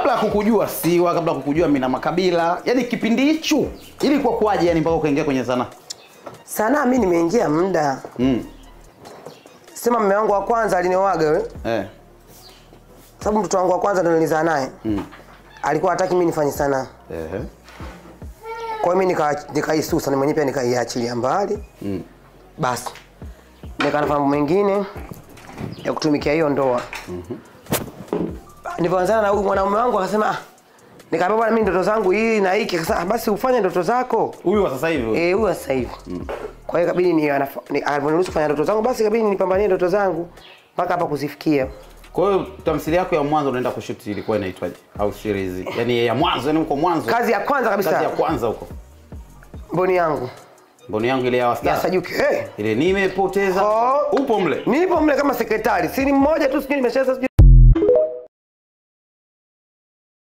kabla kukujua Siwa, kabla kukujua Mina Makabila, yani kipindi hicho ilikuwa kwaje yani mpaka ukaingia kwenye sanaa? Sanaa mimi nimeingia muda. Sema mume wangu wa kwanza alinioaga wewe. Sababu mtoto wangu wa kwanza ndo nilizaa naye. Alikuwa hataki mimi nifanye sanaa. Kwa hiyo mimi nikaisusa na mwenyewe pia nikaiachilia mbali. Basi. Nikaanza mambo mengine ya kutumikia hiyo ndoa. Nilipoanza na huyu mwanamume wangu akasema nikamwambia bwana mimi ndoto zangu hii na hiki akasema basi ufanye ndoto zako. Huyu wa sasa hivi? Huyu wa sasa hivi. Kwa hiyo kabidi ni aliniruhusu kufanya ndoto zangu basi kabidi nipambanie ndoto zangu mpaka hapa kuzifikia. Kwa hiyo tamthilia yako ya mwanzo unaenda kushoot ilikuwa inaitwaje? Au series? Yaani ya mwanzo, yani uko mwanzo. Kazi ya kwanza kabisa. Kazi ya kwanza huko. Mboni yangu. Mboni yangu ile ya wasta. Ya Sajuki. Ile nimepoteza. Upo mle? Nipo mle kama sekretari. Si ni mmoja tu sijui nimesheza